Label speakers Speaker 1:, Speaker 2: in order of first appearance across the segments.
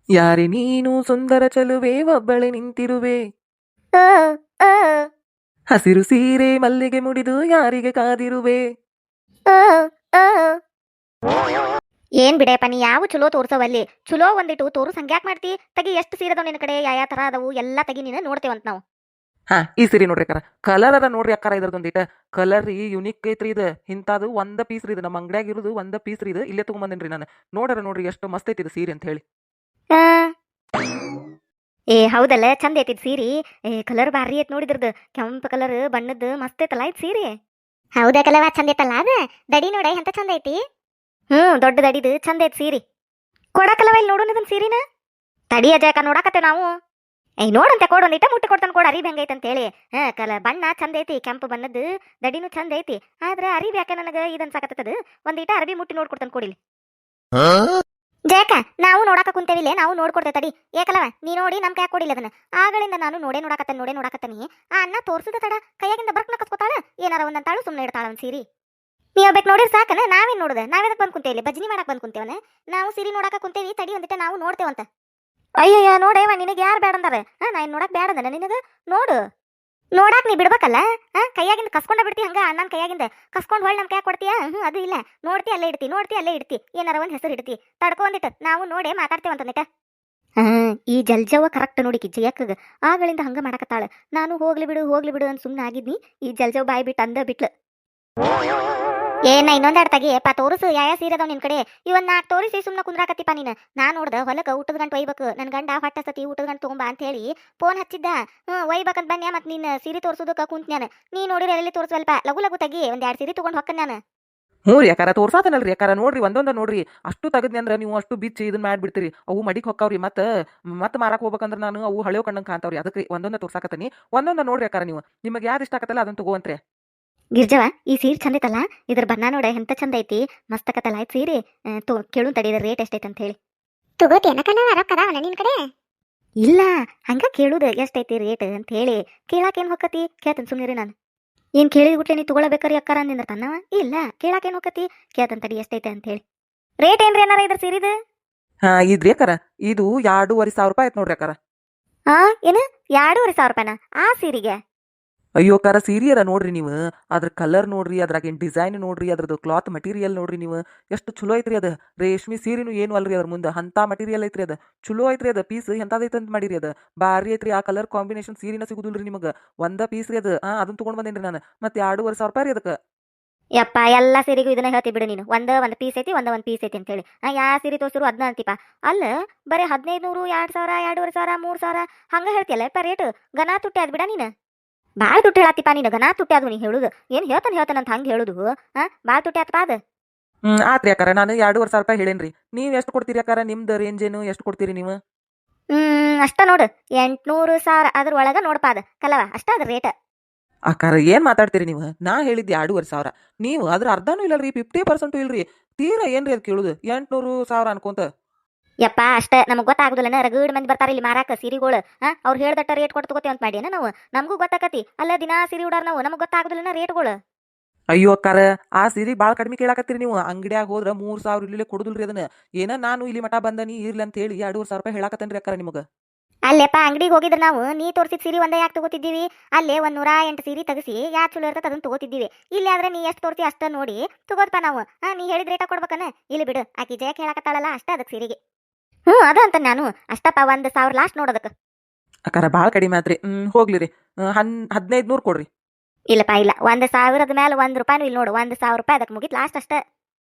Speaker 1: ಯಾರೇ ನೀನು ಸುಂದರ ಚಲುವೆ ಒಬ್ಬಳೆ ನಿಂತಿರುವೆ.
Speaker 2: ಆ, ಆ,
Speaker 1: ಹಸಿರು ಸೀರೆ ಮಲ್ಲಿಗೆ ಮುಡಿದು ಯಾರಿಗೆ ಕಾದಿರುವೆ.
Speaker 2: ಆ, ಆ. ಏನ್ ಬಿಡೆಪ್ಪ ನೀ ಯಾವ ಚಲೋ ತೋರ್ಸವಲ್ಲಿ ಚಲೋ ಒಂದಿಟ್ಟು ತೋರ್ಸ್ ಹಂಗ್ಯಾಕ್ ಮಾಡ್ತಿ ತಗಿ ಎಷ್ಟು ಸೀರೆದವ್ ನಿನ್ನ ಕಡೆ ಯಾವ ತರ ಅದಾವು ಎಲ್ಲಾ ತಗಿ ನೀನು ನೋಡ್ತೇವಂತ ನಾವು.
Speaker 1: ಹಾ ಈ ಸೀರೆ ನೋಡ್ರಿ ಅಕ್ಕಾರ, ಕಲರ್ ಅದ ನೋಡ್ರಿ ಅಕ್ಕಾರ, ಇದ್ರದೊಂದಿಟ ಕಲರ್ ರೀ ಯುನಿಕ್ ಐತ್ರಿ ಇದು. ಇಂಥದ್ದು ಒಂದ ಪೀಸ್ ರೀ ಇದು, ನಮ್ಮ ಅಂಗಡ್ಯಾಗ ಇರೋದು ಒಂದ ಪೀಸ್ ರೀ ಇದು, ಇಲ್ಲೇ ತಗೊಂಬಂದೇನ್ರಿ ನಾನು. ನೋಡ್ರಿ ಎಷ್ಟು ಮಸ್ತ್ ಐತಿ ಇದು ಸೀರೆ ಅಂತ ಹೇಳಿ.
Speaker 2: ಆ, ಏ ಹೌದಲ್ಲ ಚಂದ ಐತಿದ್ ಸೀರಿ. ಕಲರ್ ಬಾರಿ ಐತ್ ನೋಡಿದ್ರದ್ದು ಕೆಂಪು ಕಲರ್ ಬಣ್ಣದ್ದು ಮಸ್ತ್ ಐತಲ್ಲ ಐತ್ ಸೀರೆ. ಹೌದಾ ಕಲವ ಚಂದ ಐತಲ್ಲ ಅದ ದಡಿ ನೋಡ ಎಂತ ಚಂದ ಐತಿ. ದೊಡ್ಡ ದಡಿದು ಚಂದ ಐತಿ ಸೀರಿ. ಕೊಡಕಲ್ಲವ ಇಲ್ಲಿ ನೋಡೋಣ ಇದನ್ ಸೀರಿನ. ತಡಿ ಅಜಾಕ ನೋಡಾಕತ್ತೆ ನಾವು. ನೋಡಂತೆ ಕೊಡು ಒಂದಿಟ ಮುಟ್ಟಿ ಕೊಡ್ತಾನೆ ಕೊಡು ಅರಿಬಿ ಹೆಂಗೈತೆ ಅಂತ ಹೇಳಿ. ಬಣ್ಣ ಚಂದ ಐತಿ ಕೆಂಪು ಬಣ್ಣದ್ದು ದಡಿನೂ ಚಂದ ಐತಿ. ಆದ್ರೆ ಅರಿಬಿ ಯಾಕೆ ನನಗೆ ಇದನ್ ಸಾಕತ್ತದ ಒಂದಿಟ ಅರಬಿ ಮುಟ್ಟಿ ನೋಡ್ಕೊಡ್ತಾನೆ ಕೊಡಿಲಿ. ಜಯಕ ನಾವು ನೋಡಾಕ ಕುಂತೇವಿಲ್ಲ ನಾವು ನೋಡ್ಕೊಡ್ತೇವೆ ತಡಿ. ಏಕಲವ ನೀ ನೋಡಿ ನಮ್ ಕೈ ಕೊಡಿಲ್ಲ ಅದನ್ನ. ಆಗಳಿಂದ ನಾನು ನೋಡೇ ನೋಡಾಕತ್ತಾನಿ. ಆ ಅಣ್ಣ ತೋರ್ಸದ ತಡ ಕೈಯಾಗಿಂದ ಬರ್ಕ್ ನಕಸ್ಕೊತಾಳ ಏನಾರ ಒಂದಂತಾಳು ಸುಮ್ಮನೆ ಇಡ್ತಾಳ ಒಂದ್ ಸೀರಿ. ನೀವ್ ಒಬ್ಬಕ್ ನೋಡಿರ್ ಸಾಕನ ನಾವೇನ್ ನೋಡುದ ನಾವೇದಕ್ ಬಂದ್ ಕುಂತೇವಿ ಭಜನಿ ಮಾಡಕ್ ಬಂದ್ ಕುಂತೇವನ. ನಾವು ಸೀರಿ ನೋಡಾಕ ಕುಂತೇವಿ ತಡಿ ಒಂದಿಟ ನಾವು ನೋಡ್ತೇವಂತ. ಅಯ್ಯಯ್ಯ ನೋಡೇವ ನಿನಗೆ ಯಾರು ಬೇಡ ಅಂದಾರ. ನಾ ಇನ್ ನೋಡಕ್ ಬೇಡ ಅಂದನ ನಿನಗ. ನೋಡು ನೋಡಾಕ್ ನೀ ಬಿಡ್ಬೇಕಲ್ಲ. ಕೈಯಾಗಿಂದ ಕಸ್ಕೊಂಡ ಬಿಡ್ತಿ ಹಂಗ ಅಣ್ಣನ ಕೈಯಾಗಿಂದ ಕಸ್ಕೊಂಡ್ ಹೊಳ್ ನಮ್ ಕೈ ಕೊಡ್ತೀಯ. ಅದು ಇಲ್ಲ ನೋಡ್ತಿ ಅಲ್ಲೇ ಇಡ್ತಿ ನೋಡ್ತಿ ಅಲ್ಲೇ ಇಡ್ತಿ ಏನಾರ ಒಂದ್ ಹೆಸರು ಇಡ್ತಿ ತಡ್ಕೊಂಡಿಟ್ಟು ನಾವು ನೋಡೇ ಮಾತಾಡ್ತೇವಂತ. ಈ ಜಲ್ಜವ್ವ ಕರೆಕ್ಟ್ ನೋಡಿ ಜಯಕ್ಕಗ ಆಗಳಿಂದ ಹಂಗ ಮಾಡಕತ್ತಾಳ. ನಾನು ಹೋಗ್ಲಿ ಬಿಡು ಅಂತ ಸುಮ್ನೆ ಆಗಿದ್ನಿ. ಈ ಜಲ್ಜವ್ ಬಾಯ್ ಬಿಟ್ಟು ಅಂದ ಬಿಟ್ಲು. ಏನ ಇನ್ನೊಂದೆರಡು ತಗಿಯಪ್ಪ ತೋರಿಸು ಯಾವ ಸೀರೆ ಅದಾವ ನಿನ್ ಕಡೆ. ಇವನ್ ನಾಕ್ ತೋರಿಸಿ ಸುಮ್ನ ಕುಂದ್ರಾಕತ್ತಿಪ್ಪ ನೀನು. ನಾ ನೋಡ್ದ ಹೊಲಕ್ಕ ಊಟದ ಗಂಟು ಒಯ್ಬೇಕು ನನ್ ಗಂಡ ಹೊಟ್ಟಸತಿ ಊಟದ ಗಂಟು ತಗೊಂಬ ಅಂತ ಹೇಳಿ ಫೋನ್ ಹಚ್ಚಿದ್ದ. ಒಯ್ಬೇಕಂತ ಬನ್ನಿ ಮತ್ ನೀನ್ ಸೀರೆ ತೋರ್ಸೋದಕ್ಕ ಕುಂತ್ ನಾನು. ನೀ ನೋಡಿದ್ರೆ ಎಲ್ಲಿ ತೋರ್ಸಲ್ಪ ಲಗು ಲಗು ತಗಿ ಒಂದ್ 2 ಸೀರೆ ತಗೊಂಡ್ ಹೊಕ್ಕ ನಾನು.
Speaker 1: ಹ್ಞೂ ರೀ ಯಾಕಾರ ತೋರ್ಸಾತನಲ್ರಿ ಯಾಕಾರ ನೋಡ್ರಿ ಒಂದೊಂದ ನೋಡ್ರಿ. ಅಷ್ಟು ತೆಗದ್ನಿ ಅಂದ್ರೆ ನೀವು ಅಷ್ಟು ಬಿಚ್ಚಿ ಇದನ್ನ ಮಾಡ್ಬಿಡ್ತೀರಿ, ಅವು ಮಡಿಕ್ ಹೊಕ್ಕಾವ್ರಿ. ಮತ್ತೆ ಮಾರಾಕ್ ಹೋಗ್ಬೇಕಂದ್ರೆ ನಾನು ಅವು ಹಳೆಯೋ ಕಣ್ಣಂಗೆ ಕಾಣ್ತಾವ್ರಿ. ಅದಕ್ಕೆ ಒಂದೊಂದ ತೋರ್ಸಾಕತ್ತೀನಿ, ಒಂದೊಂದ ನೋಡ್ರಿ ಯಾಕಾರ ನೀವು. ನಿಮಗೆ ಯಾವ್ದು ಇಷ್ಟ ಆಗತ್ತಲ್ಲ ಅದನ್ನ ತಗೋವಂತ್ರಿ.
Speaker 2: ಗಿರ್ಜವ ಈ ಸೀರೆ ಚಂದ ಐತಲ್ಲ. ಇದ್ರ ಬಣ್ಣ ನೋಡ ಎಂತ ಚಂದ ಐತಿ ಮಸ್ತ್ ಆಕತ್ತಲ್ಲ ಆಯ್ತು ಸೀರೆ. ಕೇಳು ತಡಿ ಇದ್ರ ರೇಟ್ ಎಷ್ಟೈತೆ ಅಂತ ಹೇಳಿ. ತಗೋತೇನ ಕಣ ರೊಕ್ಕದಾವನ ನಿನ್ ಕಡೆ. ಇಲ್ಲ ಹಂಗ ಕೇಳುದ ಎಷ್ಟೈತಿ ರೇಟ್ ಅಂತ ಹೇಳಿ. ಕೇಳಾಕೇನ್ ಹೊಕ್ಕತಿ ಕೇಳ್ತೇನೆ ಸುಮ್ನಿರಿ ನಾನು. ಏನ್ ಕೇಳಿದ್ ಬಿಟ್ರೆ ನೀ ತಗೊಳಬೇಕ್ರಿ ಅಕ್ಕಾರ ಅಂದಿದ್ರ ತನ್ನವ. ಇಲ್ಲ ಕೇಳಾಕೇನ್ ಹೊಕ್ಕತಿ ಕೇಳ್ತೇನೆ ತಡಿ ಎಷ್ಟೈತೆ ಅಂತ ಹೇಳಿ. ರೇಟ್ ಏನ್ರಿ ಏನಾರ ಇದ್ರ ಸೀರಿದು.
Speaker 1: ಹಾ ಇದ್ರಿ ಯಾಕಾರ ಇದು 2,500 ರೂಪಾಯಿ ಆಯ್ತು ನೋಡ್ರಿ ಯಾಕಾರ.
Speaker 2: ಹಾ ಏನು 2,500 ರೂಪಾಯಿನ ಆ ಸೀರೆಗೆ.
Speaker 1: ಅಯ್ಯೋ ಕಾರ ಸೀರಿಯರ ನೋಡ್ರಿ ನೀವು, ಅದ್ರ ಕಲರ್ ನೋಡ್ರಿ, ಅದ್ರಾಗಿನ ಡಿಸೈನ್ ನೋಡ್ರಿ, ಅದ್ರದ್ದು ಕ್ಲಾತ್ ಮಟೀರಿಯಲ್ ನೋಡ್ರಿ ನೀವು. ಎಷ್ಟು ಚಲೋ ಐತ್ರಿ ಅದು. ರೇಷ್ಮೆ ಸೀರೆನು ಏನು ಅಲ್ರಿ ಅದ್ರ ಮುಂದೆ ಅಂತ ಮಟೀರಿಯಲ್ ಐತ್ರಿ ಅದು. ಚಲೋ ಐತ್ರಿ ಅದು ಪೀಸ್ ಎಂತದೈತೆ ಅಂತ ಮಾಡಿರಿ ಅದು. ಬಾರಿ ಐತ್ರಿ ಆ ಕಲರ್ ಕಾಂಬಿನೇಷನ್ ಸೀರಿನ ಸಿಗುದಿಲ್ರಿ ನಿಮಗೆ. ಒಂದ ಪೀಸ್ ರೀ ಅದು. ಅದನ್ನ ತಗೊಂಡ್ ಬಂದೇನ್ರಿ ನಾನು. ಮತ್ತೆ 2,500 ರೂಪಾಯಿ ರೀ ಅದಕ್ಕೆ.
Speaker 2: ಯಪ್ಪ ಎಲ್ಲಾ ಸೀರೆಗೂ ಇದನ್ನ ಹೇಳ್ತಿ ಬಿಡು ನೀನು. ಒಂದ್ ಪೀಸ್ ಐತಿ ಒಂದ್ ಪೀಸ್ ಐತಿ ಅಂತ ಹೇಳಿ. ಯಾವ ಸೀರೆ ತೋರ್ಸಿರು ಅದನ್ನ ಅಂತಿಪ್ಪ. ಅಲ್ಲ ಬರೀ 1,500 2,000 2,500 3,000 ಹಂಗ ಹೇಳ್ತಿಯಲ್ಲ ಯಪ್ಪ ರೇಟ್. ಗನಾ ತುಟ್ಟಿ ಅದ್ ಬಿಡ ನೀನು. ಬಾಳ್ ತುಟ್ಟಿ ಹೇಳತ್ತಿಪ್ಪ ನೀನು. ಗನಾ ತುಟ್ಟಿ ಅದು ನೀ ಹೇಳುದು. ಏನ್ ಹೇಳ್ತಾನಂತ ಹಂಗ ಹೇಳುದು. ಬಾಳ್ ತುಟ್ಟಿ ಆತಪ್ಪ ಅದು.
Speaker 1: ಆತ್ರಿ ಯಾಕಾರ ನಾನು 2,500 ರೂಪಾಯಿ ಹೇಳೇನ್ರಿ. ನೀವು ಎಷ್ಟು ಕೊಡ್ತೀರಿ ಯಾಕಾರ? ನಿಮ್ದು ರೇಂಜ್ ಏನು ಎಷ್ಟು ಕೊಡ್ತೀರಿ ನೀವು?
Speaker 2: ಅಷ್ಟ ನೋಡು 800 1,000 ಅದ್ರ ಒಳಗ ನೋಡಪ್ಪ ಅದ ಕಲವ ಅಷ್ಟ ಅದ ರೇಟ್.
Speaker 1: ಅಕ್ಕಾರ ಏನ್ ಮಾತಾಡ್ತೀರಿ ನೀವು? ನಾ ಹೇಳಿದ್ದು 2,500. ನೀವು ಅದ್ರ ಅರ್ಧನೂ ಇಲ್ಲಲ್ರಿ, 50% ಇಲ್ರಿ. ತೀರಾ ಏನ್ರಿ ಅದು ಕೇಳುದು 800 1,000 ಅನ್ಕೊಂತ.
Speaker 2: ಯಪ್ಪ ಅಷ್ಟ ನಮಗ್ ಗೊತ್ತಾಗುದಿಲ್ಲ. ರಗಡ್ ಮಂದಿ ಬರ್ತಾರ ಇಲ್ಲಿ ಮಾರಾಕ ಸೀರಿಗೋಳು. ಅವ್ರು ಹೇಳ್ದಟ್ಟ ರೇಟ್ ಕೊಟ್ಟು ತಗೋತೇವೆ ಅಂತ ಮಾಡಿನ ನಾವು. ನಮಗೂ ಗೊತ್ತಾಕತಿ ಅಲ್ಲ ದಿನಾ ಸೀರೆ ಉಡಾರ ನಾವು. ನಮಗ್ ಗೊತ್ತಾಗುದಿಲ್ಲ ರೇಟ್ಗಳು.
Speaker 1: ಅಯ್ಯೋ ಅಕ್ಕಾರ ಆ ಸೀರೆ ಭಾಳ ಕಡಿಮೆ ಕೇಳಾಕತ್ತೀರಿ ನೀವು. ಅಂಗಡಿಯಾಗ ಹೋದ್ರ 3,000 ಇಲ್ಲೇ ಕೊಡುದಿಲ್ರಿ ಅದನ್ನ. ಏನ ನಾನು ಇಲ್ಲಿ ಮಠ ಬಂದನಿ ಇರ್ಲಿ ಅಂತ ಹೇಳಿ 2,500 ರೂಪಾಯಿ ಹೇಳಾಕತ್ತೇನ್ರಿ ಅಕ್ಕಾರ ನಿಮಗೆ.
Speaker 2: ಅಲ್ಲೇಪ್ಪ ಅಂಗಡಿಗೆ ಹೋಗಿದ್ರ ನಾವು ನೀ ತೋರಿಸಿದ ಸೀರೆ ಒಂದೇ ಯಾಕೆ ತಗೋತಿದ್ದೀವಿ. ಅಲ್ಲೇ 108 ಸೀರೆ ತೆಗಿಸಿ ಯಾ ಚಲೋ ಇರ್ತದೆ ಅದನ್ನ ತಗೋತಿದ್ದೀವಿ. ಇಲ್ಲಿ ಆದ್ರೆ ನೀ ಎಷ್ಟು ತೋರ್ತಿ ಅಷ್ಟ ನೋಡಿ ತಗೋದಪ್ಪ ನಾವು. ನೀ ಹೇಳಿದ ರೇಟ ಕೊಡ್ಬೇಕನ. ಇಲ್ಲಿ ಬಿಡು ಆಕಿ ಜಯಕ್ಕೆ ಹೇಳಕತ್ತಾಳಲ್ಲ ಅಷ್ಟ ಅದಕ್ಕೆ ಸೀರೆಗೆ. ಅದ ಅಂತ ನಾನು ಅಷ್ಟಪ್ಪ 1,000 ಲಾಸ್ಟ್ ನೋಡೋದಕ್ಕೆ.
Speaker 1: ಅಕ್ಕಾರ ಭಾಳ ಕಡಿಮೆ ಆತ್ರಿ. ಹೋಗ್ಲಿ ರೀ. 1,500 ಕೊಡ್ರಿ.
Speaker 2: ಇಲ್ಲಪ್ಪ ಇಲ್ಲ 1,000ದ ಮೇಲೆ 1 ರೂಪಾಯಿನೂ ಇಲ್ಲಿ ನೋಡು. 1,000 ರೂಪಾಯಿ ಅದಕ್ಕೆ ಮುಗಿತ್ ಲಾಸ್ಟ್ ಅಷ್ಟ.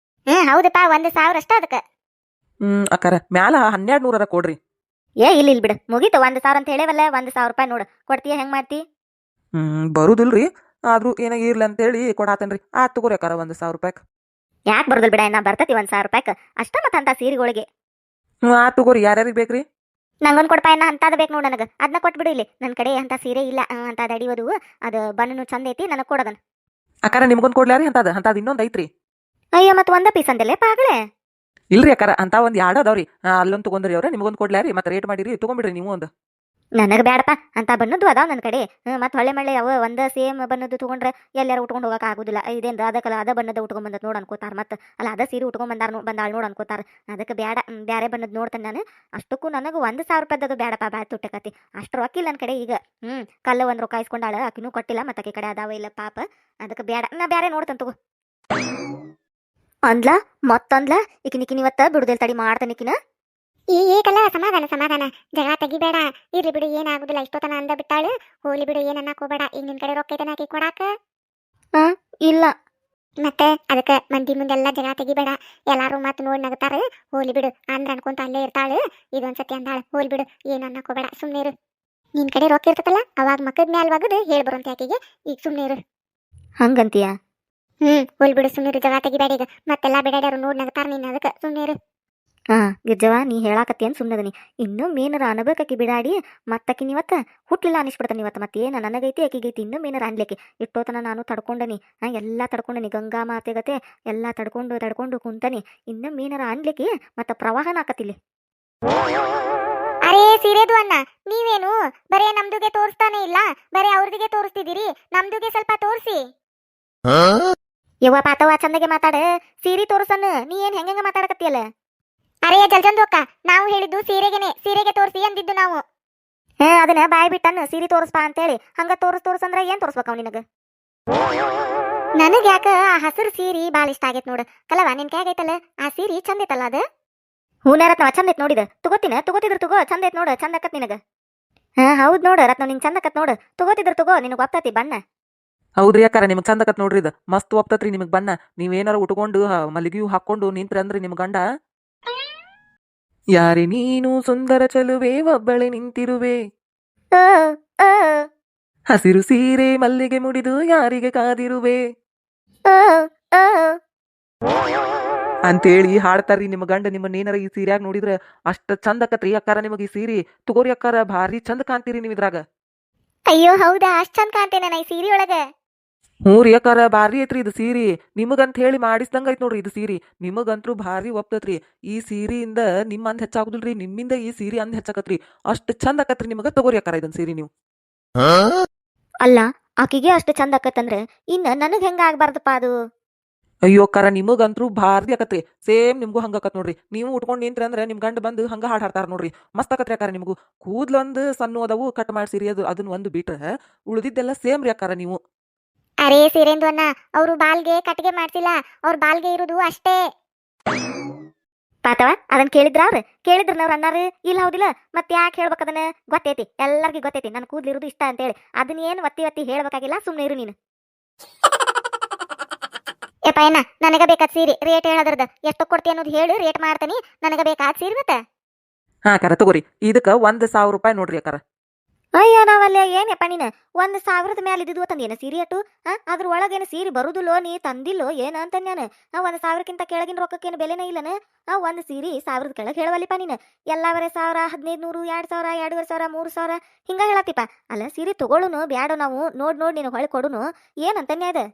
Speaker 2: ಹೌದಪ್ಪ 1,000 ಅಷ್ಟ ಅದಕ್ಕೆ.
Speaker 1: ಅಕ್ಕಾರ ಮ್ಯಾಲ 1,200 ಕೊಡ್ರಿ.
Speaker 2: ಇಲ್ಲ ಬಿಡು ಮುಗೀತು. 1,000 ಅಂತ ಹೇಳೇವಲ್ಲ. 1,000 ರೂಪಾಯಿ ನೋಡು ಕೊಡ್ತೀಯ ಹೆಂಗ್ ಮಾಡ್ತಿ.
Speaker 1: ಬರುದಿಲ್ರಿ. ಆದ್ರೂ ಏನ ಇರ್ಲಿ ಅಂತ ಹೇಳಿ ಕೊಡಾತೇನ್ರಿ. ತಗೋರಿ ಅಕ್ಕಾರ 1,000 ರೂಪಾಯಿ.
Speaker 2: ಯಾಕೆ ಬರುದಿಲ್ಲ ಬಿಡ ನಾ ಬರ್ತತಿ 1,000 ರೂಪಾಯಿಗೆ ಅಷ್ಟ ಮತ್ತ ಅಂತ ಸೀರೆಗಳಿಗೆ.
Speaker 1: ತಗೋರಿ ಯಾರ್ಯಾರಿಗೆ ಬೇಕ್ರಿ?
Speaker 2: ನಂಗೊಂದು ಕೊಡಪ್ಪ ಏನ ಅಂತದ ಬೇಕು ನೋಡು ನನಗೆ. ಅದನ್ನ ಕೊಟ್ಬಿಡು. ಇಲ್ಲಿ ನನ್ನ ಕಡೆ ಅಂತ ಸೀರೆ ಇಲ್ಲ ಅಂತ ಅಡಿಯೋದು. ಅದು ಬಣ್ಣನು ಚಂದ ಐತಿ ನನಗೆ ಕೊಡೋದನ್ನ.
Speaker 1: ಅಕ್ಕಾರ ನಿಮ್ಗೊಂದು ಕೊಡ್ಲಾರಿ ಅಂತದ ಇನ್ನೊಂದು ಐತ್ರಿ.
Speaker 2: ಅಯ್ಯ ಮತ್ತೆ ಒಂದ ಪೀಸ್ ಅಂದಲ್ಲೇ ಪಾಗಳೆ.
Speaker 1: ಇಲ್ರಿ ಅಕ್ಕಾರ ಅಂತ ಒಂದ್ 2 ಅದಾವ್ರಿ. ಅಲ್ಲೊಂದು ತಗೊಂಡ್ರಿ ಅವ್ರೆ ನಿಮ್ಗೊಂದು ಕೊಡ್ಲಾರಿ. ಮತ್ತೆ ರೇಟ್ ಮಾಡಿರಿ ತಗೊಂಡ್ಬಿಡ್ರಿ ನೀವು ಒಂದು.
Speaker 2: ನನಗೆ ಬೇಡಪ್ಪ ಅಂತ ಬಣ್ಣದ್ದು ಅದಾವ ನನ್ನ ಕಡೆ. ಮತ್ತೆ ಹೊಳ್ಳೆ ಮಳ್ಳೆ ಅವ ಒಂದ ಸೇಮ್ ಬಣ್ಣದ್ದು ತಗೊಂಡ್ರೆ ಎಲ್ಲಾರು ಉಟ್ಕೊಂಡು ಹೋಗಕ್ಕೆ ಆಗುದಿಲ್ಲ. ಇದೇನು ಅದಕ್ಕಲ್ಲ ಅದ ಬಣ್ಣದ ಉಟ್ಕೊಂಡ್ ಬಂದದ್ ನೋಡ್ ಅನ್ಕೋತಾರ. ಮತ್ತೆ ಅಲ್ಲ ಅದ ಸೀರೆ ಉಟ್ಕೊಂಡ್ ಬಂದಾಳ ನೋಡ್ ಅನ್ಕೋತಾರ. ಅದಕ್ಕೆ ಬೇಡ, ಬ್ಯಾರೆ ಬಣ್ಣದ್ ನೋಡ್ತೇನೆ ನಾನು. ಅಷ್ಟಕ್ಕೂ ನನಗೆ 1,000 ರೂಪಾಯಿದ್ದು ಬೇಡಪ್ಪ, ಬ್ಯಾಡ ತುಟ್ಟಕತಿ. ಅಷ್ಟು ರೊಕ್ಕ ಇಲ್ಲ ನನ್ನ ಕಡೆ ಈಗ. ಕಲ್ಲ ಒಂದು ರೊಕ್ಕ ಇಸ್ಕೊಂಡಾಳ, ಆಕಿನೂ ಕೊಟ್ಟಿಲ್ಲ, ಮತ್ತೆ ಆಕಿ ಕಡೆ ಅದಾವ ಇಲ್ಲ ಪಾಪ. ಅದಕ್ಕೆ ಬೇಡ, ನಾ ಬ್ಯಾರೆ ನೋಡ್ತೇನೆ ತಗೋ ಅಂದ್ಲ. ಮತ್ತಂದ್ಲ ಈಕಿನಿಕಿನ ಇವತ್ತ ಬಿಡುದಿಲ್ ತಡಿ ಮಾಡ್ತಾನೆ ಈಕಿನ. ಈಗಲ್ಲ ಸಮಾಧಾನ ಸಮಾಧಾನ, ಜಗಳ ತೆಗಿಬೇಡ. ಇರ್ಲಿ ಬಿಡು, ಏನಾಗುದಿಲ್ಲ. ಇಷ್ಟೊತ್ತನ ಅಂದ ಬಿಟ್ಟಾಳು, ಹೋಲಿ ಬಿಡು, ಏನ್ ಅನ್ನಕ್ ಹೋಗ್ಬೇಡ. ಈಗ ನಿನ್ ಕಡೆ ರೊಕ್ಕ ಐತನ ಆಕಿ ಕೊಡಾಕ? ಇಲ್ಲ. ಮತ್ತೆ ಅದಕ್ಕೆ ಮಂದಿ ಮುಂದೆಲ್ಲ ಜಗಳ ತೆಗಿಬೇಡ. ಎಲ್ಲಾರು ಮತ್ ನೋಡಿ ನಗತಾರ. ಹೋಲಿ ಬಿಡು ಅಂದ್ರ ಅನ್ಕೊಂತ ಅಲ್ಲೇ ಇರ್ತಾಳು. ಇದೊಂದ್ಸತಿ ಅಂದಾಳ, ಹೋಲಿ ಬಿಡು, ಏನ್ ಅನ್ನಕ್ ಹೋಗ್ಬೇಡ, ಸುಮ್ನೆ ಇರು. ನಿನ್ ಕಡೆ ರೊಕ್ಕ ಇರ್ತತಲ್ಲ, ಅವಾಗ ಮಕ್ಕದ ಮ್ಯಾಲ ಒಗದು ಹೇಳ್ ಬರುವಂತೆ ಆಕಿಗೆ. ಈಗ ಸುಮ್ನೆ ಇರು. ಹಂಗಂತೀಯ? ಹೋಲಿ ಬಿಡು, ಸುಮ್ನೆ ಇರು, ಜಗಳ ತೆಗಿಬೇಡ. ಈಗ ಮತ್ತೆಲ್ಲಾ ಬಿಡಾಡ್ಯಾರು ನೋಡಿ ನಗತಾರ, ನೀನ್ ಅದಕ್ಕೆ ಸುಮ್ನೆ ಇರು. ಗಿರ್ಜವ, ನೀ ಹೇಳಾಕತ್ತೇನು ಸುಮ್ಮನದನಿ. ಇನ್ನೂ ಮೇನರ ಅನ್ಬೇಕಾಕಿ ಬಿಡಾಡಿ. ಮತ್ತಾಕಿ ನೀವತ್ತ ಹುಟ್ಲಿಲ್ಲ ಅನಿಸ್ಬಿಡ್ತಾನೆ ಇವತ್ತು. ಮತ್ತೇನು ನನಗೈತಿ ಆಕಿಗೈತಿ, ಇನ್ನೂ ಮೇನರ ಅನ್ಲಿಕ್ಕೆ. ಇಟ್ಟೋತನ ನಾನು ತಡ್ಕೊಂಡನಿ, ಎಲ್ಲ ತಡ್ಕೊಂಡನಿ. ಗಂಗಾ ಮಾತೆಗತೆ ಎಲ್ಲ ತಡ್ಕೊಂಡು ಕುಂತನಿ. ಇನ್ನೂ ಮೇನರ ಅನ್ಲಿಕ್ಕೆ ಮತ್ತೆ ಪ್ರವಾಹನ ಆಕತಿಲ್ಲಿ. ಅರೇ ಸೀರೆದು ಅಣ್ಣ, ನೀವೇನು ಬರೇ ನಮ್ದುಗೆ ತೋರಿಸ್ತಾನೆ ಇಲ್ಲ, ಬರೇ ಅವ್ರದಿಗೆ ತೋರಿಸ್ತಿದ್ದೀರಿ. ನಮ್ದುಗೆ ಸ್ವಲ್ಪ ತೋರಿಸಿ. ಯವ್ವ ಪಾತವ್ವ, ಚಂದಗೆ ಮಾತಾಡ. ಸೀರೆ ತೋರ್ಸನ್ನು, ನೀ ಏನ್ ಹೆಂಗ ಮಾತಾಡಕತ್ತಿಯಲ್ಲ? ಅರೇ ಜಲ್ಜಂದು ಅಕ್ಕ, ನಾವು ಹೇಳಿದ್ದು ಸೀರೆಗೆ ತೋರಿಸಿ ಅಂದಿದ್ದು ನಾವು. ಅದನ್ನ ಬಾಯ್ ಬಿಟ್ಟನ್ನು ಸೀರೆ ತೋರಿಸ್ಪಾ ಅಂತೇಳಿ. ಹಂಗ ತೋರ್ಸಂದ್ರ ಏನ್ ತೋರಿಸ್ಬೇಕ ನಿನಗ? ನನಗ್ ಯಾಕ ಆ ಹಸಿರು ಸೀರೆ ಬಾಳ ಇಷ್ಟ ಆಗೈತ್ ನೋಡು. ಕಲವ ನಿನ್ ಕೈಯಾಗೈತಲ್ಲ ಆ ಸೀರೆ, ಚಂದ ಐತಲ್ಲ ಅದು. ಹೂನ ರತ್ನ, ಚಂದ ಐತ್ ನೋಡಿದ. ತಗೋತಿದ್ರು ತಗೋ, ಚಂದ ಐತ್ ನೋಡು, ಚಂದ ಆಕತ್ ನಿನಗ. ಹೌದ್ ನೋಡು ರತ್ನ, ನಿನ್ ಚಂದ ಆಕತ್ ನೋಡು. ತಗೋ, ನಿನಗ್ ಒಪ್ತತಿ ಬಣ್ಣ.
Speaker 1: ಹೌದ್ರಿ ಅಕ್ಕಾರ, ನಿಮ್ಗೆ ಚಂದಕತ್ ನೋಡ್ರಿ ಇದು. ಮಸ್ತ್ ಒಪ್ತತ್ರಿ ನಿಮಗ್ ಬಣ್ಣ. ನೀವೇನಾರ ಉಟ್ಕೊಂಡು ಮಲ್ಲಿಗೆಯೂ ಹಾಕೊಂಡು ನಿಂತ್ರಿ ಅಂದ್ರಿ ನಿಮ್ ಗಂಡ, ಯಾರೇ ನೀನು ಸುಂದರ ಚಲುವೆ ಒಬ್ಬಳೆ ನಿಂತಿರುವೆ, ಹಸಿರು ಸೀರೆ ಮಲ್ಲಿಗೆ ಮುಡಿದು ಯಾರಿಗೆ ಕಾದಿರುವೆ ಅಂತೇಳಿ ಹಾಡ್ತಾರ್ರಿ ನಿಮ್ ಗಂಡ. ನಿಮ್ಮನ್ನೇನಾರ ಈ ಸೀರ್ಯಾಗ ನೋಡಿದ್ರ ಅಷ್ಟ ಚಂದ ಆಕತ್ರಿ ಅಕ್ಕಾರ ನಿಮಗ್ ಈ ಸೀರೆ. ತಗೋರಿ ಅಕ್ಕಾರ, ಭಾರಿ ಚಂದ ಕಾಣ್ತೀರಿ ನೀವ್ ಇದ್ರಾಗ.
Speaker 2: ಅಯ್ಯೋ ಹೌದಾ, ಅಷ್ಟ್ ಚಂದ ಕಾಣ್ತೇನೆ ನಾ ಈ ಸೀರೆ ಒಳಗ.
Speaker 1: ಹ್ಞೂ ರೀ ಅಕ್ಕಾರ, ಭಾರಿ ಐತ್ರಿ ಇದು ಸೀರಿ. ನಿಮಗಂತ ಹೇಳಿ ಮಾಡಿಸ್ದಂಗ ಐತ್ ನೋಡ್ರಿ ಇದು ಸೀರಿ. ನಿಮಗಂತೂ ಭಾರಿ ಒಪ್ತತ್ರಿ. ಈ ಸೀರಿಯಿಂದ ನಿಮ್ಮ ಅಂದ್ ಹೆಚ್ಚಾಗುದಿಲ್ರಿ, ನಿಮ್ಮಿಂದ ಈ ಸೀರೆ ಅಂದ್ ಹೆಚ್ಚಾಕತ್ರಿ. ಅಷ್ಟ್ ಚಂದ ಆಕತ್ರಿ ನಿಮಗ. ತಗೋರಿ ಅಕ್ಕಾರ ಇದನ್ ಸೀರಿ ನೀವು.
Speaker 2: ಅಲ್ಲ, ಆಕಿಗೆ ಅಷ್ಟು ಚಂದ ಆಕತ್ತಂದ್ರೆ ಇನ್ನ ನನಗ್ ಹೆಂಗ ಆಗ್ಬಾರ್ದಪ್ಪ ಅದು.
Speaker 1: ಅಯ್ಯೋ ಅಕ್ಕಾರ, ನಿಮಗಂತೂ ಭಾರಿ ಆಕತ್ರಿ. ಸೇಮ್ ನಿಮ್ಗೂ ಹಂಗ ಆಕತ್ ನೋಡ್ರಿ. ನೀವು ಉಟ್ಕೊಂಡ್ ನಿಂತ್ರಿ ಅಂದ್ರೆ ನಿಮ್ ಗಂಡ ಬಂದು ಹಂಗ ಹಾಡ್ ಹಾಡ್ತಾರ ನೋಡ್ರಿ. ಮಸ್ತ್ ಆಕತ್ರಿ ಅಕ್ಕಾರ ನಿಮಗೂ. ಕೂದ್ಲೊಂದು ಸಣ್ಣ ಅದಾವು, ಕಟ್ ಮಾಡಿ ಸೀರಿ ಅದು ಅದನ್ನ ಒಂದು ಬಿಟ್ರೆ ಉಳಿದಿದ್ದೆಲ್ಲ ಸೇಮ್ ರೀ ಅಕ್ಕಾರ ನೀವು.
Speaker 2: ಅರೇ ಸೀರೆಂದು ಅಣ್ಣ, ಅವರು ಬಾಲ್ಗೆ ಕಟ್ಟಿಗೆ ಮಾಡ್ಸಿಲ್ಲ, ಅವ್ರ ಬಾಲ್ಗೆ ಇರುದು ಅಷ್ಟೇ. ಪಾತವ ಅದನ್ನ ಕೇಳಿದ್ರ ನಾವ್ರ ಅಣ್ಣಾರು ಇಲ್ಲ ಹೌದಿಲ್ಲ. ಮತ್ತೆ ಯಾಕೆ ಹೇಳ್ಬೇಕು ಅದನ್ನ? ಗೊತ್ತೈತಿ, ಎಲ್ಲರಿಗೂ ಗೊತ್ತೈತಿ ನನ್ ಕೂದ್ಲಿರುದು ಇಷ್ಟ ಅಂತೇಳಿ. ಅದನ್ನ ಏನು ಒತ್ತಿ ಹೇಳ್ಬೇಕಾಗಿಲ್ಲ, ಸುಮ್ನೆ ಇರು ನೀನು. ಏಪ ಏನ, ನನಗ ಬೇಕಾದ ಸೀರೆ ರೇಟ್ ಹೇಳದ್ರದ ಎಷ್ಟು ಕೊಡ್ತಿ ಅನ್ನೋದು ಹೇಳು, ರೇಟ್ ಮಾಡ್ತಾನಿ. ನನಗ ಬೇಕಾದ ಸೀರೆ ಮತ್ತೆ.
Speaker 1: ಹಾ ಅಕ್ಕಾರ ತಗೋರಿ, ಇದಕ್ಕ 1,000 ರೂಪಾಯಿ ನೋಡ್ರಿ ಅಕ್ಕಾರ.
Speaker 2: ಅಯ್ಯ ನಾವಲ್ಲೇ ಏನಪ್ಪ ನೀನು 1,000ದ ಮ್ಯಾಲ ಇದ್ದಿದ್ವು ತಂದೇನ ಸೀರೆ ಅಟ್ಟು? ಅದ್ರ ಒಳಗೇನು ಸೀರೆ ಬರುದಿಲ್ಲೋ, ನೀ ತಂದಿಲ್ಲೋ ಏನ ಅಂತ ನಾನು. 1,000ಕ್ಕಿಂತ ಕೆಳಗಿನ ರೊಕ್ಕಕ್ಕೇನು ಬೆಲೆನೇ ಇಲ್ಲನ? ಒಂದು ಸೀರೆ 1,000ದ ಕೆಳಗೆ ಹೇಳವಲ್ಲಿಪ್ಪ ನೀನು. ಎಲ್ಲವರೆ 1,000, 1,500, 2,000, 2,500, 3,000 ಹಿಂಗ ಹೇಳತ್ತಿಪ್ಪ. ಅಲ್ಲ ಸೀರೆ ತಗೊಳುನು ಬ್ಯಾಡೋ ನಾವು, ನೋಡ್ ನೀನು ಹೊಳೆ ಕೊಡುನು ಏನಂತನ್ಯ ಅದ?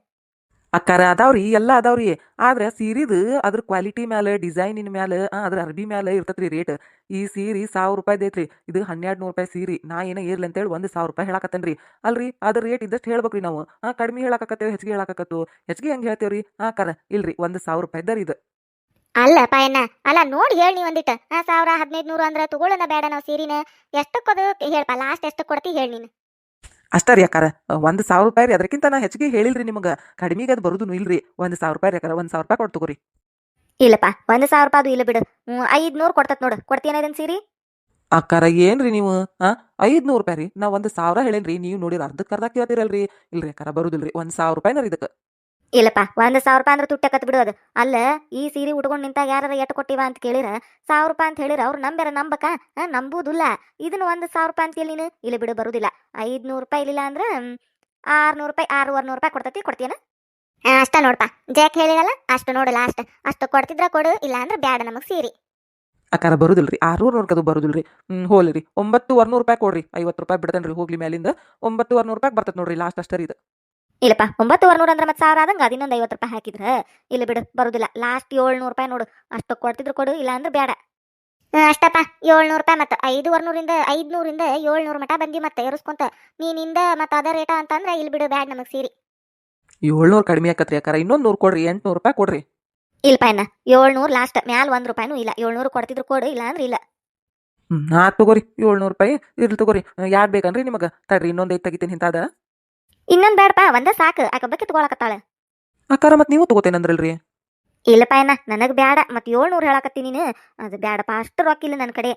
Speaker 1: ಅಕ್ಕಾರ ಅದಾವ್ರಿ, ಎಲ್ಲ ಅದಾವ್ರಿ. ಆದ್ರೆ ಸೀರಿದು ಅದ್ರ ಕ್ವಾಲಿಟಿ ಮ್ಯಾಲ, ಡಿಸೈನಿನ ಮ್ಯಾಲ, ಅದ್ರ ಅರ್ಬಿ ಮ್ಯಾಲ ಇರ್ತತ್ರಿ ರೇಟ್. ಈ ಸೀರಿ 1,000 ರೂಪಾಯಿ ಐತ್ರಿ. ಇದು 1,200 ರೂಪಾಯಿ ಸೀರಿ. ನಾ ಏನ ಇರ್ಲಿ ಅಂತೇಳಿ 1,000 ರೂಪಾಯಿ ಹೇಳಾಕತ್ತೇನ್ರಿ. ಅಲ್ರಿ ಅದ್ರ ರೇಟ್ ಇದ್ದಷ್ಟು ಹೇಳ್ಬೇಕ್ರಿ ನಾವು. ಕಡಿಮೆ ಹೇಳಾಕತ್ತೇವೆ, ಹೆಚ್ಚಿಗೆ ಹೇಳಾಕತ್ತು. ಹೆಚ್ಚಿಗೆ ಹೆಂಗ್ ಹೇಳ್ತೇವ್ರಿ? ಅಕ್ಕಾರ ಇಲ್ರಿ, 1,000 ರೂಪಾಯಿ ಇದ್ದಾರಿ ಇದು.
Speaker 2: ಅಲ್ಲಪ್ಪ ಎನ್ನ, ಅಲ್ಲ ನೋಡಿ ಹೇಳಿ ನೀವು ಒಂದಿಟ್ಟು. 1,000, 1,500 ಅಂದ್ರೆ ತಗೊಳ್ಳೋಣ ಬೇಡ ನಾವು ಸೀರಿನ. ಎಷ್ಟಕ್ಕದು ಹೇಳ್ಪ, ಲಾಸ್ಟ್ ಎಷ್ಟು ಕೊಡ್ತಿ ಹೇಳಿ ನೀನು.
Speaker 1: ಅಷ್ಟ ರೀ ಅಕ್ಕಾರ, 1,000 ರೂಪಾಯಿ ರೀ. ಅದಕ್ಕಿಂತ ನಾ ಹೆಚ್ಚಿಗೆ ಹೇಳಿಲ್ರಿ ನಿಮ್ಗೆ. ಕಡಿಮೆಗೆ ಅದು ಬರುದು ಇಲ್ರಿ. 1,000 ರೂಪಾಯಿ ರೀ ಅಕ್ಕಾರ. 1,000 ರೂಪಾಯಿ ಕೊಟ್ಟು ತಗೋರಿ.
Speaker 2: ಇಲ್ಲಪ್ಪ 1,000 ರೂಪಾಯಿ ಅದು ಇಲ್ಲ ಬಿಡು. 500 ಕೊಡ್ತತ್ ನೋಡು. ಕೊಡ್ತೀನ ಇದನ್ ಸೀರಿ?
Speaker 1: ಅಕ್ಕಾರ ಏನ್ರಿ ನೀವು 500 ರೂಪಾಯಿ ರೀ. ನಾ 1,000 ಹೇಳೇನ್ರಿ, ನೀವು ನೋಡಿರ ಅರ್ಧಕ್ಕೆ ಅರ್ಧ ಕೇಳ್ತೀರಲ್ರಿ. ಇಲ್ರಿ ಅಕ್ಕಾರ, ಬರುದಿಲ್ರಿ. 1,000 ರೂಪಾಯಿನ ಇದಕ್ಕೆ.
Speaker 2: ಇಲ್ಲಪ್ಪ 1,000 ರೂಪಾಯಿ ಅಂದ್ರೆ ತುಟ್ಟಕತ್ ಬಿಡು ಅದು. ಅಲ್ಲ ಈ ಸೀರೆ ಉಟ್ಕೊಂಡು ನಿಂತಾಗ ಯಾರ ಎಟ್ಟು ಕೊಟ್ಟಿವ ಅಂತ ಕೇಳಿರ 1,000 ರೂಪಾಯಿ ಅಂತ ಹೇಳಿರ ಅವ್ರು ನಂಬ್ಯಾರ, ನಂಬಕ ನಂಬುದಿಲ್ಲ. ಇದನ್ನ 1,000 ರೂಪಾಯಿ ಅಂತೇಳಿ ನೀನು ಇಲ್ಲ ಬಿಡು, ಬರುದಿಲ್ಲ. 500 ರೂಪಾಯಿ ಇಲ್ಲಿಲ್ಲ ಅಂದ್ರೆ 600 ರೂಪಾಯಿ, 600 ರೂಪಾಯಿ ಕೊಡ್ತತಿ. ಕೊಡ್ತೀನ? ಅಷ್ಟ ನೋಡಪ್ಪ, ಜೇಕ್ ಹೇಳಿರಲ್ಲ ಅಷ್ಟು ನೋಡು. ಲಾಸ್ಟ್ ಅಷ್ಟು ಕೊಡ್ತಿದ್ರ ಕೊಡು, ಇಲ್ಲ ಅಂದ್ರೆ ಬ್ಯಾಡ ನಮಗ್ ಸೀರೆ.
Speaker 1: ಅಕ್ಕಾರ ಬರುದಿಲ್ರಿ, 600 ಅದು ಬರುದಿಲ್ರಿ. ಹೋಲಿರಿ, 9,100 ರೂಪಾಯಿ ಕೊಡ್ರಿ. 50 ರೂಪಾಯಿ ಬಿಡ್ತೇನ್ರಿ ಹೋಗ್ಲಿ ಮ್ಯಾಲಿಂದ. 9,100 ರೂಪಾಯಿ ಬರ್ತತ್ ನೋಡ್ರಿ ಲಾಸ್ಟ್ ಅಷ್ಟರಿ ಇದು.
Speaker 2: ಇಲ್ಲಪ್ಪ 9,100 ಅಂದ್ರೆ ಮತ್ತೆ 1,000 ಆದಂಗ ಅದಿನ್ನೊಂದು 50 ರೂಪಾಯಿ ಹಾಕಿದ್ರ ಇಲ್ಲ ಬಿಡು, ಬರುದಿಲ್ಲ. ಲಾಸ್ಟ್ 700 ರೂಪಾಯಿ ನೋಡು. ಅಷ್ಟು ಕೊಡ್ತಿದ್ರು ಕೊಡು, ಇಲ್ಲ ಅಂದ್ರೆ ಬೇಡ. ಅಷ್ಟಪ್ಪ 700 ರೂಪಾಯಿ ಮತ್ತೆ 500ರಿಂದ 700 ಮಟ ಬಂದಿ ಮತ್ತೆ ಏರಿಸ್ಕೊಂತ ನೀನಿಂದ ಮತ್ತೆ ಅದ ರೇಟ ಅಂತಂದ್ರೆ ಇಲ್ಲಿ ಬಿಡು ಬ್ಯಾಡ್ ನಮಗೆ ಸೀರೆ
Speaker 1: 700 ಕಡಿಮೆ ಆಕತ್ರಿ ಅಕ್ಕಾರ, ಇನ್ನೊಂದು 100 ಕೊಡ್ರಿ, 800 ರೂಪಾಯಿ ಕೊಡ್ರಿ.
Speaker 2: ಇಲ್ಪ ಇನ್ನ 700 ಲಾಸ್ಟ್ ಮ್ಯಾಲ 1 ರೂಪಾಯಿನೂ ಇಲ್ಲ 700 ಕೊಡ್ತಿದ್ರು ಕೊಡು ಇಲ್ಲ ಅಂದ್ರೆ ಇಲ್ಲ.
Speaker 1: ಆತ್ ತಗೋರಿ 700 ರೂಪಾಯಿ ಇರ್ಲಿ ತಗೋರಿ. ಯಾರು ಬೇಕನ್ರಿ ನಿಮಗೆ? ತಡ್ರಿ ಇನ್ನೊಂದು ಐದು ತೆಗಿತೀನಿ ಇಂತಾದ.
Speaker 2: ಇನ್ನೊಂದ್ ಬೇಡಪ್ಪ ಒಂದ ಸಾಕು ಆಕಬ್ಬಕ್ಕೆ ತಗೊಳಕತ್ತಾಳ.
Speaker 1: ಅಕ್ಕಾರ ಮತ್ತೆ ನೀವು ತಗೋತೇನಂದ್ರಲ್ರಿ.
Speaker 2: ಇಲ್ಲಪ್ಪ ಏನ ನನಗ್ ಬ್ಯಾಡ ಮತ್ 700 ಹೇಳಕತ್ತೀನಿ ನೀನು, ಅದು ಬ್ಯಾಡಪ್ಪ ಅಷ್ಟು ರೊಕ್ಕ ಇಲ್ಲ ನನ್ನ ಕಡೆ.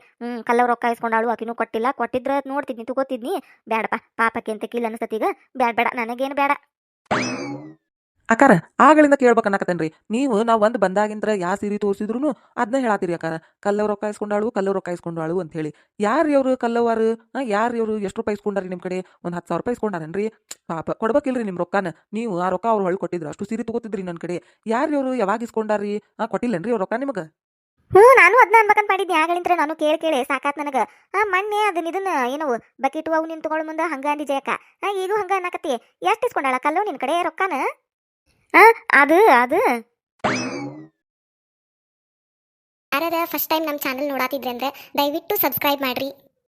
Speaker 2: ಕಲ್ಲ ರೊಕ್ಕ ಇಸ್ಕೊಂಡಾಳು ಆಕಿನೂ ಕೊಟ್ಟಿಲ್ಲ, ಕೊಟ್ಟಿದ್ರ ನೋಡ್ತಿದ್ನಿ ತಗೋತಿದ್ನಿ. ಬ್ಯಾಡಪ್ಪ ಪಾಪಕ್ಕೆ ಅಂತ ಕಿಲ್ಲ ಅನಿಸ್ತತೀಗ, ಬ್ಯಾಡ ಬೇಡ ನನಗೇನು ಬೇಡ.
Speaker 1: ಅಕ್ಕಾರ ಆಗಳಿಂದ ಕೇಳ್ಬೇಕನ್ನಕತ್ತೇನ್ರಿ ನೀವು. ನಾವು ಒಂದು ಬಂದಾಗಿಂದ್ರ ಯಾ ಸೀರೆ ತೋರಿಸಿದ್ರು ಅದನ್ನ ಹೇಳಾತಿರಿ ಅಕ್ಕಾರ. ಕಲ್ಲವ್ ರೊಕ್ಕ ಇಸ್ಕೊಂಡಾಳು ಅಂತ ಹೇಳಿ. ಯಾರು ಇವ್ರು ಕಲ್ಲವಾರು? ಯಾರು ಇವ್ರು? ಎಷ್ಟು ರೂಪಾಯಿ ಇಸ್ಕೊಂಡಾರಿ ನಿಮ್ಮ ಕಡೆ? ಒಂದು 10,000 ರೂಪಾಯಿ ಇಸ್ಕೊಂಡಾರನ್ರಿ? ಪಾಪ ಕೊಡ್ಬೇಕಿಲ್ರಿ ನಿಮ್ಮ ರೊಕ್ಕನ. ನೀವು ಆ ರೊಕ್ಕ ಅವ್ರು ಹೊಳ್ ಕೊಟ್ಟಿದ್ರು, ಅಷ್ಟು ಸೀರೆ ತಗೋತಿದ್ರಿ ನನ್ನ ಕಡೆ. ಯಾರು ಇವ್ರು? ಯಾವಾಗ ಇಸ್ಕೊಂಡಾರಿ? ಕೊಟ್ಟಿಲ್ಲೇನ್ರಿ ಅವ್ರ ರೊಕ್ಕ ನಿಮಗೆ?
Speaker 2: ನಾನು ಅದನ್ನ ಅನ್ಬೇಕಂತ ಮಾಡಿದ್ನಿ ಆಗಳಿಂತ್ರ. ನಾನು ಕೇಳಿ ಸಾಕಾತ್ ನನಗ. ಮೊನ್ನೆ ಇದನ್ನ ಏನು ಬಕೆಟ್ ಅವು ನಿನ್ ತಗೊಳ್ ಮುಂದೆ ಹಂಗ ಅಂದಿ ಜಯಕ್ಕ. ಈಗೂ ಹಂಗ ಅನ್ನಕತ್ತಿ. ಎಷ್ಟು ಇಸ್ಕೊಂಡಾಳ ಕಲ್ಲವ್ ನಿನ್ ಕಡೆ ರೊಕ್ಕನ? ಅದು ಯಾರದ ಫಸ್ಟ್ ಟೈಮ್ ನಮ್ಮ ಚಾನಲ್ ನೋಡಾತಿದ್ರೆ ಅಂದ್ರೆ ದಯವಿಟ್ಟು ಸಬ್ಸ್ಕ್ರೈಬ್ ಮಾಡ್ರಿ.